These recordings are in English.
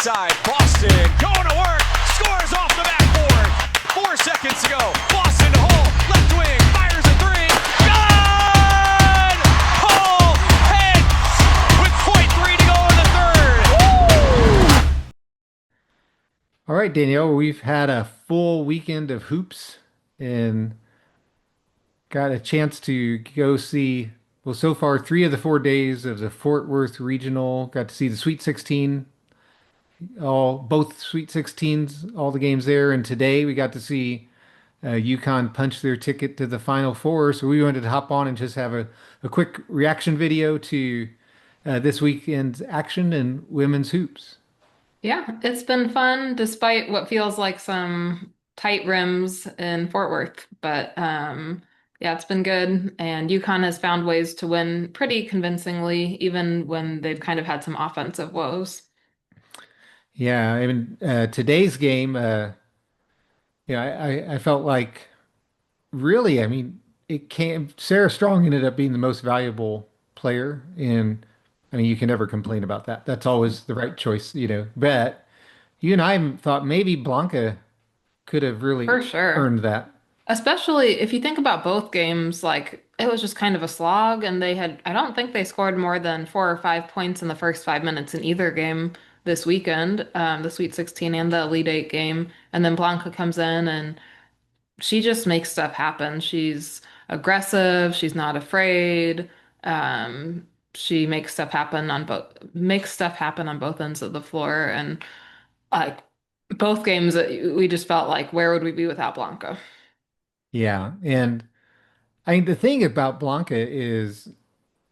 side. Boston going to work. Scores off the backboard. 4 seconds to go. Boston to Hull. Left wing. Fires a three. Good! Hull heads with .3 to go in the third. Woo! All right, Danielle, we've had a full weekend of hoops and got a chance to go see, well, so far, 3 of the 4 days of the Fort Worth Regional. Got to see the Sweet 16, both Sweet 16s, all the games there. And today we got to see UConn punch their ticket to the Final Four. So we wanted to hop on and just have a quick reaction video to this weekend's action in women's hoops. Yeah, it's been fun despite what feels like some tight rims in Fort Worth. But yeah, it's been good. And UConn has found ways to win pretty convincingly, even when they've kind of had some offensive woes. Yeah, I mean, today's game, I felt like really, I mean, it came, Sarah Strong ended up being the most valuable player. And I mean, you can never complain about that. That's always the right choice, But you and I thought maybe Blanca could have really For sure. earned that. Especially if you think about both games, like it was just kind of a slog, and I don't think they scored more than 4 or 5 points in the first 5 minutes in either game this weekend, the Sweet 16 and the Elite Eight game. And then Blanca comes in and she just makes stuff happen. She's aggressive, she's not afraid. She makes stuff happen on both ends of the floor. And like both games, we just felt like, where would we be without Blanca? Yeah. And I mean, the thing about Blanca is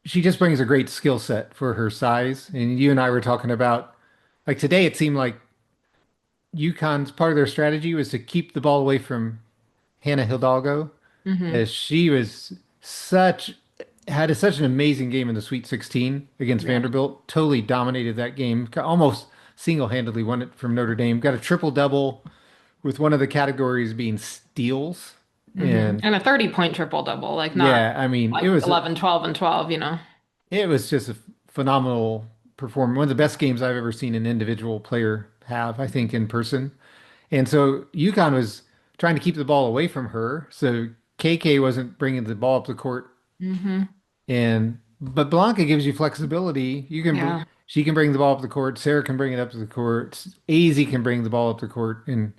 she just brings a great skill set for her size. And you and I were talking about, like today, it seemed like UConn's part of their strategy was to keep the ball away from Hannah Hidalgo, Hmm. as she was such such an amazing game in the Sweet 16 against Yeah. Vanderbilt. Totally dominated that game. Almost single-handedly won it from Notre Dame. Got a triple double with one of the categories being steals. And And a 30-point triple double, like not yeah, I mean, like 11, 12, and 12, you know? it was just a phenomenal performance. One of the best games I've ever seen an individual player have, I think, in person. And so UConn was trying to keep the ball away from her. So KK wasn't bringing the ball up the court. Hmm. And but Blanca gives you flexibility. Yeah. She can bring the ball up the court. Sarah can bring it up to the court. AZ can bring the ball up the court, and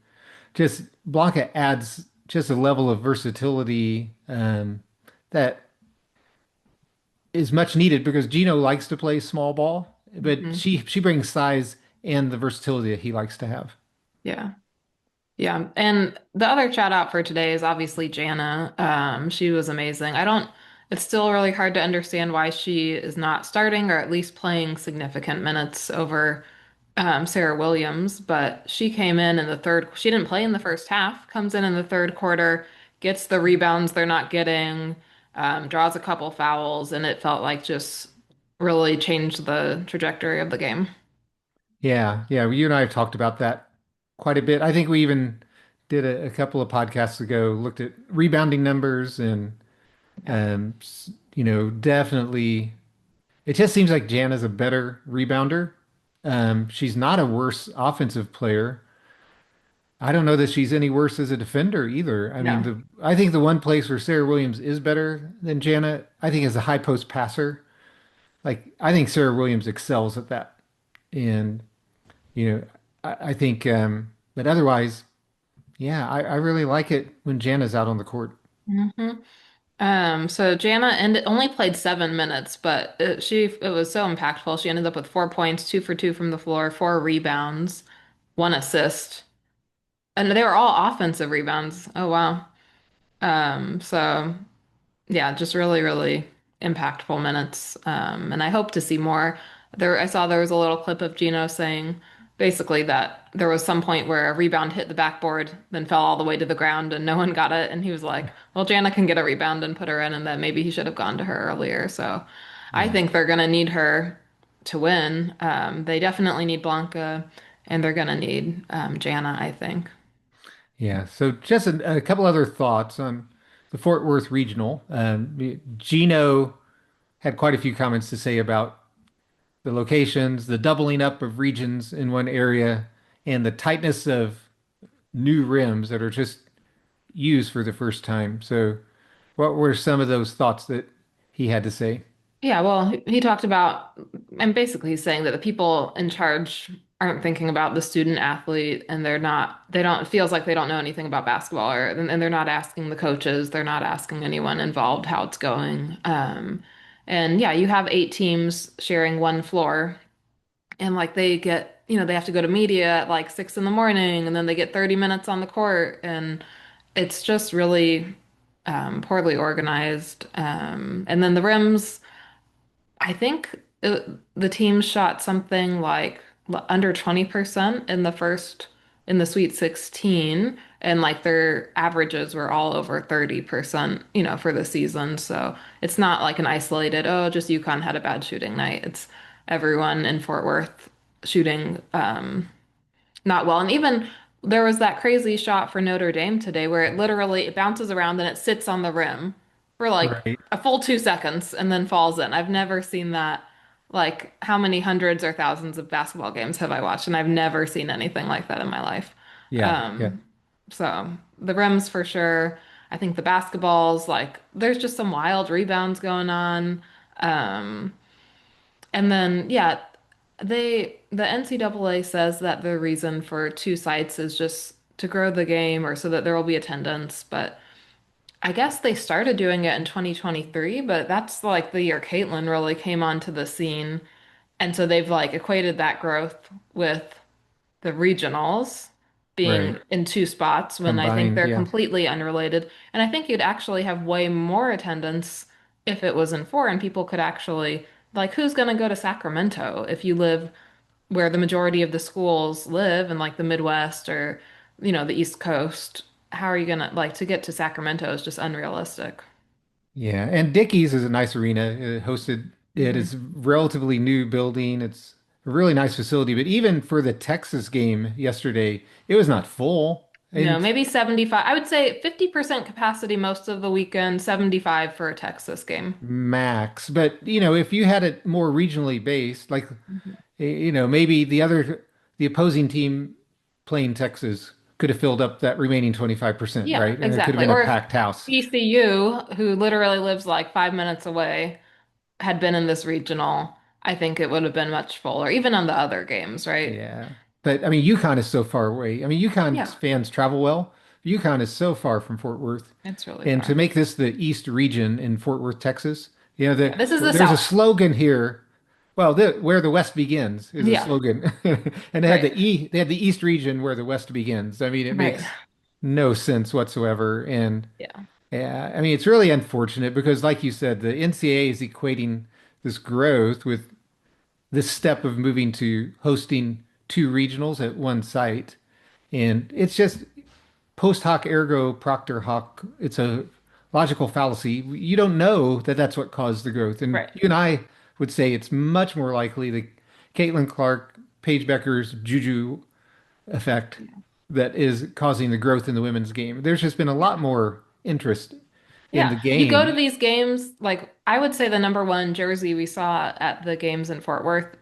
just Blanca adds just a level of versatility that is much needed because Gino likes to play small ball, but Hmm. she brings size and the versatility that he likes to have. Yeah. Yeah. And the other shout out for today is obviously Jana. She was amazing. It's still really hard to understand why she is not starting or at least playing significant minutes over Sarah Williams, but she came in the third. She didn't play in the first half, comes in the third quarter, gets the rebounds they're not getting, draws a couple fouls, and it felt like just really changed the trajectory of the game. Yeah, yeah. You and I have talked about that quite a bit. I think we even did a couple of podcasts ago, looked at rebounding numbers and Yeah. definitely it just seems like Jana's a better rebounder. She's not a worse offensive player. I don't know that she's any worse as a defender either. I mean, No. I think the one place where Sarah Williams is better than Jana, I think is a high post passer. Like I think Sarah Williams excels at that. And I think but otherwise, yeah, I really like it when Jana's out on the court. Hmm. So Jana only played 7 minutes, but it was so impactful. She ended up with 4 points, 2 for 2 from the floor, 4 rebounds, 1 assist, and they were all offensive rebounds. Oh wow. So yeah, just really, really impactful minutes. And I hope to see more. I saw there was a little clip of Gino saying basically that there was some point where a rebound hit the backboard, then fell all the way to the ground and no one got it. And he was like, well, Jana can get a rebound and put her in, and that maybe he should have gone to her earlier. So I Yeah. think they're going to need her to win. They definitely need Blanca, and they're going to need Jana, I think. Yeah. So just a couple other thoughts on the Fort Worth Regional. Gino had quite a few comments to say about the locations, the doubling up of regions in one area, and the tightness of new rims that are just used for the first time. So, what were some of those thoughts that he had to say? Yeah, well, he talked about, and basically he's saying that the people in charge aren't thinking about the student athlete and they don't, it feels like they don't know anything about basketball and they're not asking the coaches, they're not asking anyone involved how it's going. And yeah, you have 8 teams sharing one floor and like they get, they have to go to media at like 6 in the morning and then they get 30 minutes on the court and it's just really poorly organized. And then the rims. I think the team shot something like under 20% in in the Sweet 16, and like their averages were all over 30%, for the season. So it's not like an isolated, oh, just UConn had a bad shooting night. It's everyone in Fort Worth shooting not well. And even there was that crazy shot for Notre Dame today where it bounces around and it sits on the rim for like Right. a full 2 seconds and then falls in. I've never seen that. Like, how many hundreds or thousands of basketball games have I watched? And I've never seen anything like that in my life. Yeah, yeah. Um, so the rims for sure. I think the basketballs, like, there's just some wild rebounds going on. Um, and then, yeah, the NCAA says that the reason for 2 sites is just to grow the game or so that there will be attendance. But I guess they started doing it in 2023, but that's like the year Caitlin really came onto the scene. And so they've like equated that growth with the regionals being Right. in 2 spots when I think Combined, they're yeah. completely unrelated. And I think you'd actually have way more attendance if it was in four and people could actually, like, who's going to go to Sacramento if you live where the majority of the schools live in like the Midwest or, the East Coast? How are you going to, like, to get to Sacramento is just unrealistic. Yeah, and Dickies is a nice arena. It hosted it Mhm. is relatively new building. It's a really nice facility, but even for the Texas game yesterday, it was not full. No, And maybe 75. I would say 50% capacity most of the weekend, 75 for a Texas game. max. But if you had it more regionally based, like Mhm. maybe the opposing team playing Texas could have filled up that remaining 25%, Yeah, right? And it could have exactly. been a Or if packed house. ECU, who literally lives like 5 minutes away, had been in this regional, I think it would have been much fuller, even on the other games, right? Yeah. But I mean, UConn is so far away. I mean, UConn's Yeah, fans travel well. UConn is so far from Fort Worth. it's really And to far. make this the East region in Fort Worth, Texas, Yeah, this is the there's a South. slogan here. Well, where the West begins is a Yeah, slogan. And right, they had the East region where the West begins. I mean, it right. makes no sense whatsoever. And Yeah, yeah, I mean, it's really unfortunate because like you said, the NCAA is equating this growth with this step of moving to hosting two regionals at one site. And it's just post hoc ergo propter hoc. It's a logical fallacy. You don't know that that's what caused the growth. And right. you and I would say it's much more likely the Caitlin Clark, Paige Becker's Juju effect that is causing the growth in the women's game. There's just been a lot more interest in the Yeah, you go to game. these games, like I would say the number one jersey we saw at the games in Fort Worth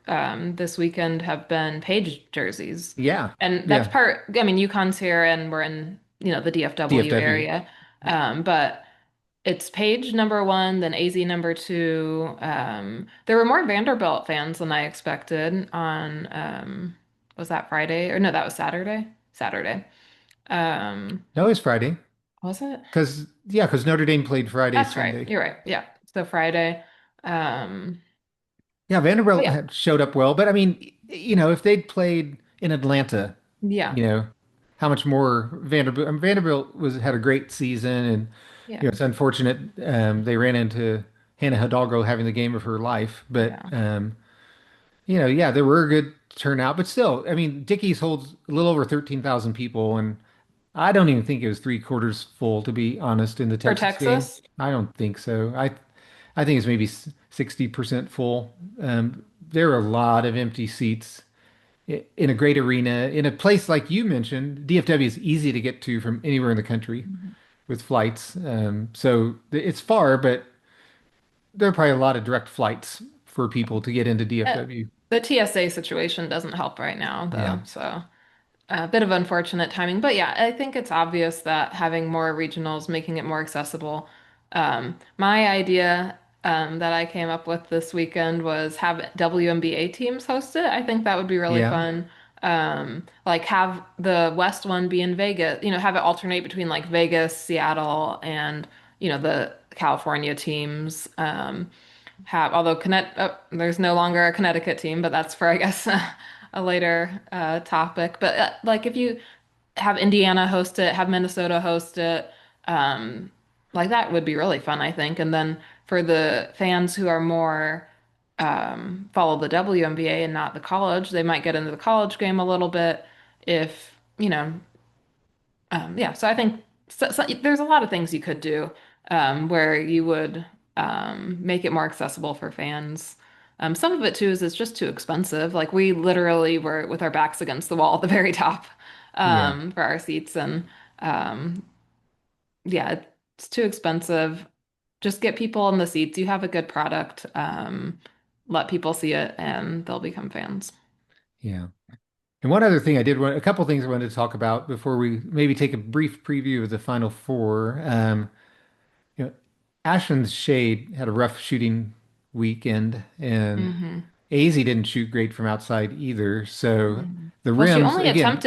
this weekend have been Page jerseys. Yeah. And that's Yeah. part, I mean, UConn's here and we're in, the DFW DFW. area. But it's Page number one, then AZ number two. There were more Vanderbilt fans than I expected on, was that Friday? Or no, that was Saturday. Saturday. Um, No, it's Friday. was it? Because Notre Dame played Friday, That's right. Sunday. You're right. Yeah. So Friday. Um, Yeah, but Vanderbilt yeah. had showed up well, but I mean, if they'd played in Atlanta, Yeah. you know, how much more Vanderbilt? I mean, Vanderbilt was had a great season, and Yeah. it's unfortunate they ran into Hannah Hidalgo having the game of her life, but Yeah. yeah, there were a good turnout, but still, I mean, Dickies holds a little over 13,000 people, and I don't even think it was three-quarters full, to be honest, in the For Texas game. Texas. I don't think so. I think it's maybe 60% full. There are a lot of empty seats in a great arena, in a place like you mentioned. DFW is easy to get to from anywhere in the country Mhm. with flights. So it's far, but there are probably a lot of direct flights for people to get into Uh, DFW. the TSA situation doesn't help right now, Yeah. though. So a bit of unfortunate timing. But yeah, I think it's obvious that having more regionals, making it more accessible. My idea that I came up with this weekend was have WNBA teams host it. I think that would be really Yeah. fun. Like have the West one be in Vegas, have it alternate between like Vegas, Seattle, and the California teams. Although there's no longer a Connecticut team, but that's for I guess a later topic. But like if you have Indiana host it, have Minnesota host it, um, like that would be really fun, I think. And then for the fans who are more follow the WNBA and not the college, they might get into the college game a little bit if, yeah. So I think there's a lot of things you could do where you would make it more accessible for fans. Some of it too is it's just too expensive. Like we literally were with our backs against the wall at the very top Yeah. for our seats, and um, yeah, it's too expensive. Just get people in the seats. You have a good product. Let people see it, and they'll become fans. Yeah. And one other thing a couple things I wanted to talk about before we maybe take a brief preview of the Final Four. You know, Ashland's Shade had a rough shooting weekend, and Hmm. AZ didn't shoot great from outside either. So Hmm. the Well, rims, again,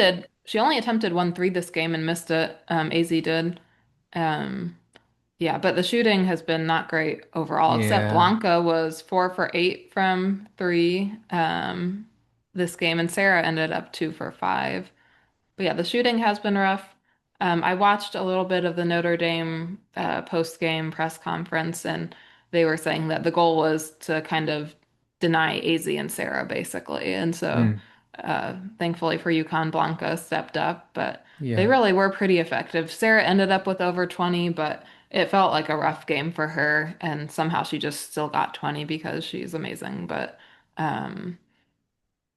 she only attempted 1 3 this game and missed it. AZ did. Um, yeah, but the shooting has been not great overall, except yeah, Blanca was 4 for 8 from three this game, and Sarah ended up 2 for 5. But yeah, the shooting has been rough. I watched a little bit of the Notre Dame post-game press conference, and they were saying that the goal was to kind of deny AZ and Sarah, basically. And so, mm, thankfully for UConn, Blanca stepped up, but they yeah, really were pretty effective. Sarah ended up with over 20, but it felt like a rough game for her, and somehow she just still got 20 because she's amazing. But um,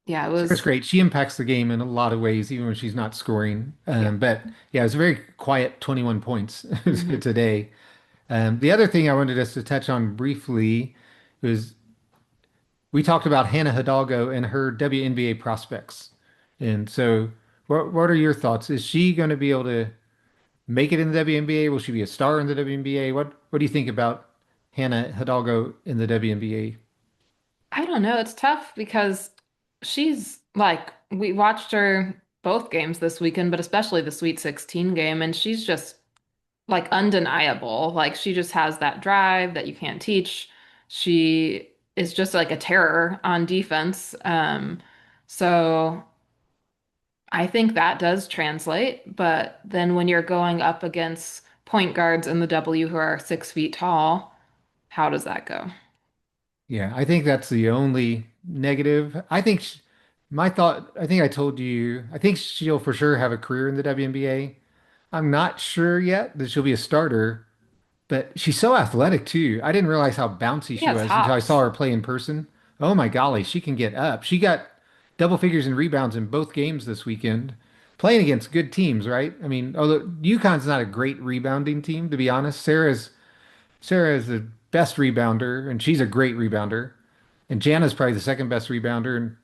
yeah, it Sarah's was, great. She impacts the game in a lot of ways, even when she's not scoring. yeah. But yeah, it was a very quiet 21 points Hmm. today. The other thing I wanted us to touch on briefly was we talked about Hannah Hidalgo and her WNBA prospects. And so, what are your thoughts? Is she going to be able to make it in the WNBA? Will she be a star in the WNBA? What do you think about Hannah Hidalgo in the WNBA? I don't know. It's tough because she's like, we watched her both games this weekend, but especially the Sweet 16 game, and she's just like undeniable. Like, she just has that drive that you can't teach. She is just like a terror on defense. So I think that does translate. But then when you're going up against point guards in the W who are 6 feet tall, how does that go? Yeah, I think that's the only negative. I think I told you, I think she'll for sure have a career in the WNBA. I'm not sure yet that she'll be a starter, but she's so athletic too. I didn't realize how bouncy She she has was until I saw hops. her play in person. Oh my golly, she can get up. She got double figures in rebounds in both games this weekend, playing against good teams, right? I mean, although UConn's not a great rebounding team, to be honest. Sarah is the best rebounder, and she's a great rebounder. And Jana's probably the second best rebounder, and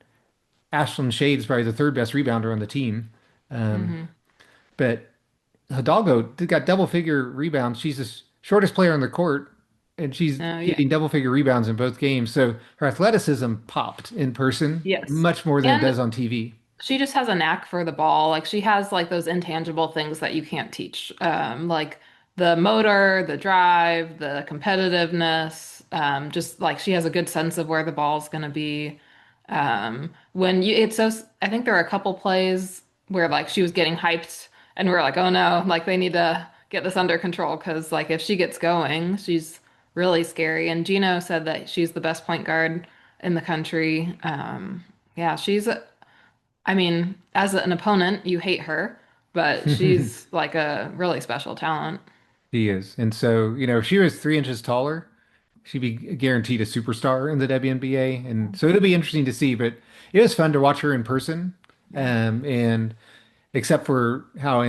Ashlyn Shade's probably the third best rebounder on the team. Um, Hmm. but Hidalgo got double figure rebounds. She's the shortest player on the court, and she's Oh, yeah. getting double figure rebounds in both games. So her athleticism popped in person Yes. much more than it And does on TV. she just has a knack for the ball. Like she has like those intangible things that you can't teach. Like the motor, the drive, the competitiveness. Just like she has a good sense of where the ball's gonna be. When you it's so I think there are a couple plays where like she was getting hyped and we're like, oh no, like they need to get this under control because like if she gets going, she's really scary. And Gino said that she's the best point guard in the country. Yeah, I mean, as an opponent, you hate her, but she's like a really special talent. He is. And so, if she was 3 inches taller, she'd be guaranteed a superstar in the WNBA. And so it'll be interesting to see, but it was fun to watch her in person. Yeah. And except for how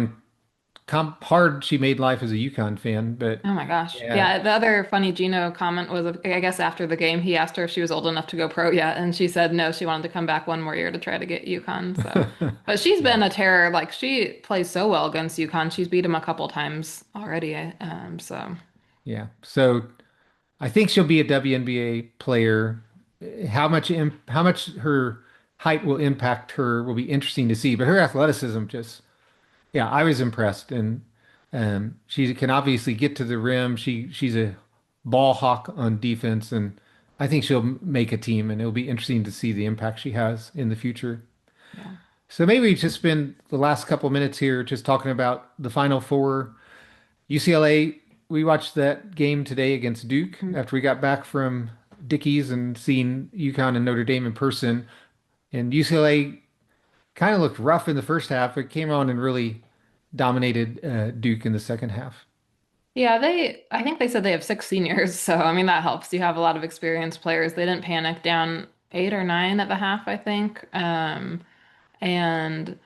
hard she made life as a UConn fan, but Oh my gosh. yeah. Yeah, the other funny Gino comment was, I guess after the game, he asked her if she was old enough to go pro yet, and she said no, she wanted to come back one more year to try to get UConn. So, but she's Yeah. been a terror. Like she plays so well against UConn. She's beat him a couple times already. So Yeah. So I think she'll be a WNBA player. How much her height will impact her will be interesting to see. But her athleticism just, yeah, I was impressed, and she can obviously get to the rim. She's a ball hawk on defense, and I think she'll make a team, and it'll be interesting to see the impact she has in the future. yeah. So maybe we just spend the last couple minutes here just talking about the Final Four. UCLA, we watched that game today against Duke Mhm. after we got back from Dickies and seeing UConn and Notre Dame in person. And UCLA kind of looked rough in the first half. It came on and really dominated Duke in the second half. Yeah, I think they said they have six seniors, so I mean that helps. You have a lot of experienced players. They didn't panic down 8 or 9 at the half, I think. And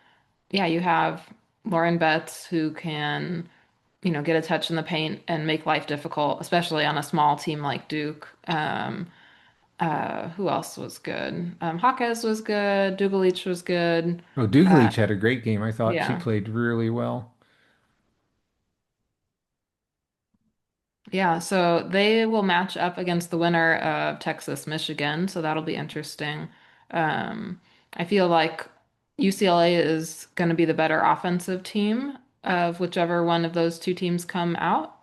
yeah, you have Lauren Betts who can, get a touch in the paint and make life difficult, especially on a small team like Duke. Who else was good? Hawkes was good. Dugalich was good. Oh, Uh, Dugalich had a great game. I thought she yeah. played really well. Yeah, so they will match up against the winner of Texas, Michigan, so that'll be interesting. I feel like UCLA is going to be the better offensive team of whichever one of those two teams come out.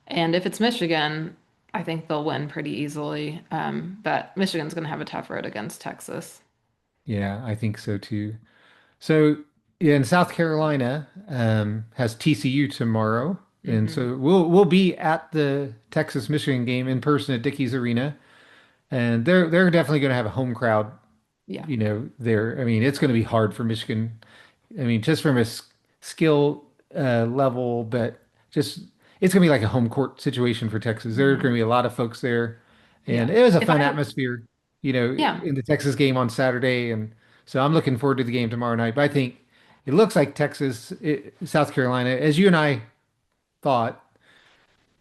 And if it's Michigan, I think they'll win pretty easily. But Michigan's going to have a tough road against Texas. Yeah, I think so too. So yeah, in South Carolina has TCU tomorrow, and Hmm. so we'll be at the Texas Michigan game in person at Dickies Arena, and they're definitely going to have a home crowd. Yeah. There. I mean, it's going to be hard for Michigan. I mean, just from a skill level, but just it's going to be like a home court situation for Texas. There are Hmm. going to be a lot of folks there, and Yeah. it was a If fun I, atmosphere, yeah. in the Texas game on Saturday, and so I'm looking forward to the game tomorrow night. But I think it looks like South Carolina, as you and I thought,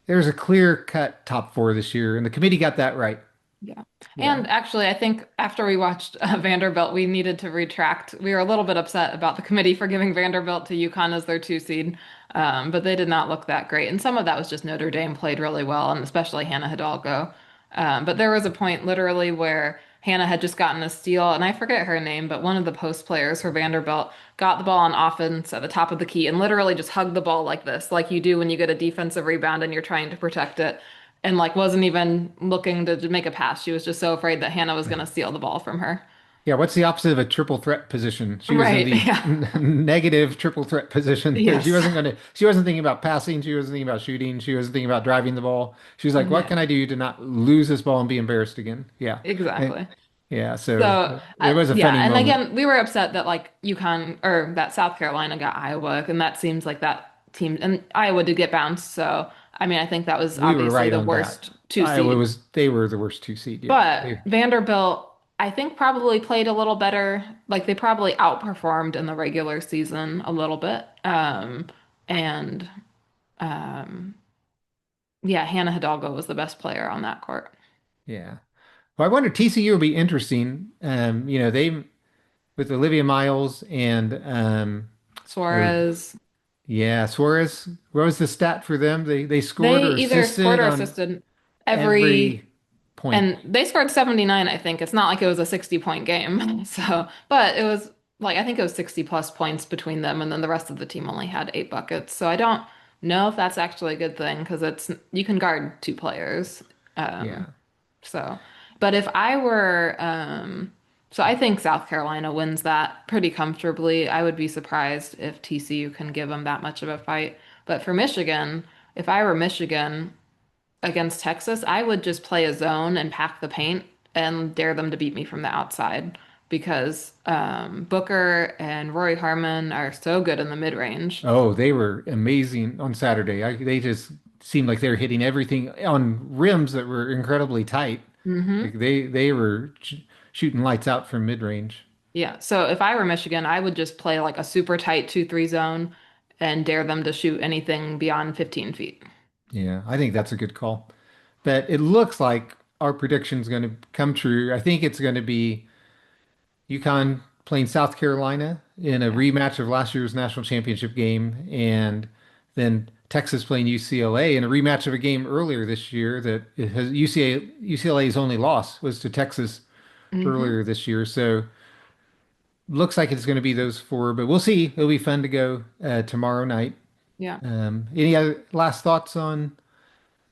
there's a clear-cut top four this year, and the committee got that right. Yeah. Yeah. And actually, I think after we watched Vanderbilt, we needed to retract. We were a little bit upset about the committee for giving Vanderbilt to UConn as their 2 seed, but they did not look that great. And some of that was just Notre Dame played really well, and especially Hannah Hidalgo. But there was a point literally where Hannah had just gotten a steal, and I forget her name, but one of the post players for Vanderbilt got the ball on offense at the top of the key and literally just hugged the ball like this, like you do when you get a defensive rebound and you're trying to protect it and like wasn't even looking to make a pass. She was just so afraid that Hannah was going to steal the ball from her. Yeah, what's the opposite of a triple threat position? She was in Right. the Yeah. negative triple threat position there. Yes. She wasn't thinking about passing, she wasn't thinking about shooting, she wasn't thinking about driving the ball. She was like, what can No, I do to not lose this ball and be embarrassed again? Yeah. And, exactly. yeah, so So, it was a yeah. funny And moment. again, we were upset that like UConn or that South Carolina got Iowa, and that seems like that team and Iowa did get bounced. So, I mean, I think that was We were obviously right the on that. worst two Iowa seed. was they were the worst two seed. Yeah. But Vanderbilt, I think probably played a little better. Like they probably outperformed in the regular season a little bit. And um, yeah, Hannah Hidalgo was the best player on that court. Yeah. Well, I wonder TCU will be interesting. They with Olivia Miles and or Suarez, yeah, Suarez. What was the stat for them? They scored they or either scored assisted or on assisted every, every point. and they scored 79, I think. It's not like it was a 60-point game. So, but it was like, I think it was 60 plus points between them, and then the rest of the team only had 8 buckets. So I don't know if that's actually a good thing because you can guard 2 players. Um, Yeah. So, but if I were, so I think South Carolina wins that pretty comfortably. I would be surprised if TCU can give them that much of a fight. But for Michigan, if I were Michigan against Texas, I would just play a zone and pack the paint and dare them to beat me from the outside because Booker and Rory Harmon are so good in the mid-range. Oh, they were amazing on Saturday. They just seemed like they were hitting everything on rims that were incredibly tight. Hmm. Like they were shooting lights out from mid range. Yeah. So if I were Michigan, I would just play like a super tight 2-3 zone and dare them to shoot anything beyond 15 feet. Yeah, I think that's a good call. But it looks like our prediction is going to come true. I think it's going to be UConn playing South Carolina in a Yeah. rematch of last year's national championship game, and then Texas playing UCLA in a rematch of a game earlier this year that it has UCLA's only loss was to Texas Hmm. earlier this year. So looks like it's going to be those four, but we'll see. It'll be fun to go tomorrow night. Yeah. Any other last thoughts on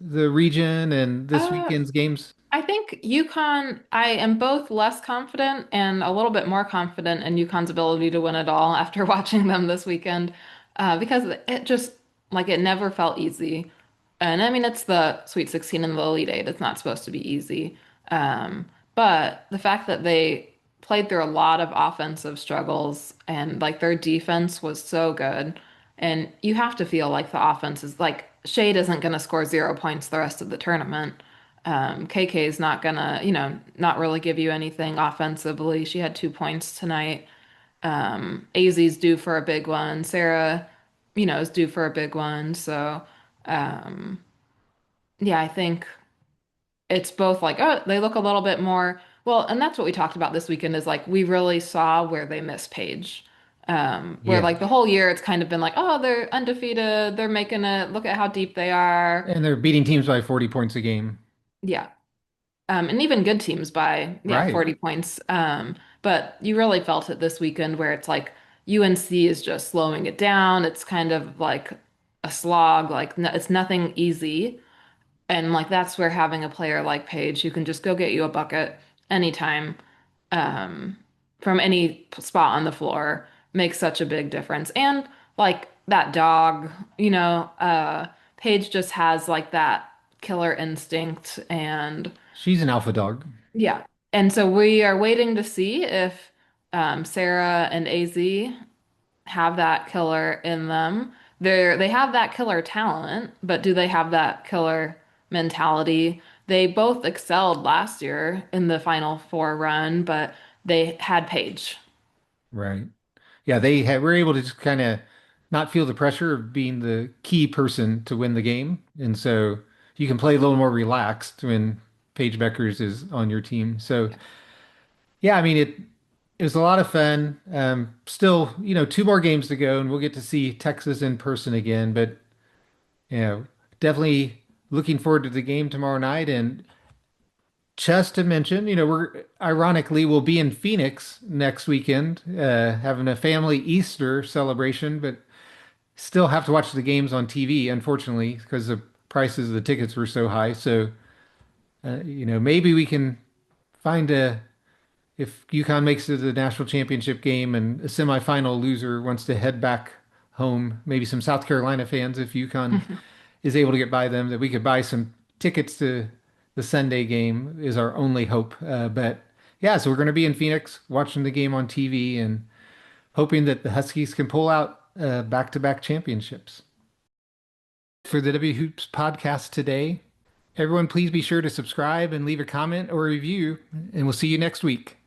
the region and this Uh, weekend's games? I think UConn, I am both less confident and a little bit more confident in UConn's ability to win it all after watching them this weekend, because it just, like, it never felt easy. And I mean, it's the Sweet 16 and the Elite Eight. It's not supposed to be easy. Um, but the fact that they played through a lot of offensive struggles and like their defense was so good. And you have to feel like the offense is like Shade isn't going to score 0 points the rest of the tournament. KK is not gonna, not really give you anything offensively. She had 2 points tonight. AZ's due for a big one. Sarah, is due for a big one. So, um, yeah, I think it's both like, oh, they look a little bit more well, and that's what we talked about this weekend is like we really saw where they missed Paige. Where Yeah. like the whole year it's kind of been like, oh, they're undefeated, they're making it, look at how deep they are. And they're beating teams by 40 points a game. Yeah. And even good teams by, yeah, Right. 40 points. But you really felt it this weekend where it's like UNC is just slowing it down. It's kind of like a slog, like no, it's nothing easy. And like that's where having a player like Paige who can just go get you a bucket anytime, um, from any spot on the floor makes such a big difference. And like that dog, Paige just has like that killer instinct and She's an alpha dog. yeah. And so we are waiting to see if Sarah and AZ have that killer in them. They have that killer talent, but do they have that killer mentality? They both excelled last year in the Final Four run, but they had Paige. Right. Yeah, were able to just kind of not feel the pressure of being the key person to win the game. And so you can play a little more relaxed when Paige Beckers is on your team. So yeah, I mean it was a lot of fun. Still, two more games to go and we'll get to see Texas in person again. But definitely looking forward to the game tomorrow night. And just to mention, we're ironically we'll be in Phoenix next weekend, having a family Easter celebration, but still have to watch the games on TV, unfortunately, because the prices of the tickets were so high. So, maybe we can find if UConn makes it to the national championship game and a semifinal loser wants to head back home, maybe some South Carolina fans, if UConn is able to get by them, that we could buy some tickets to the Sunday game is our only hope. But yeah, so we're going to be in Phoenix watching the game on TV and hoping that the Huskies can pull out back-to-back championships. For the W Hoops podcast today, everyone, please be sure to subscribe and leave a comment or a review, and we'll see you next week.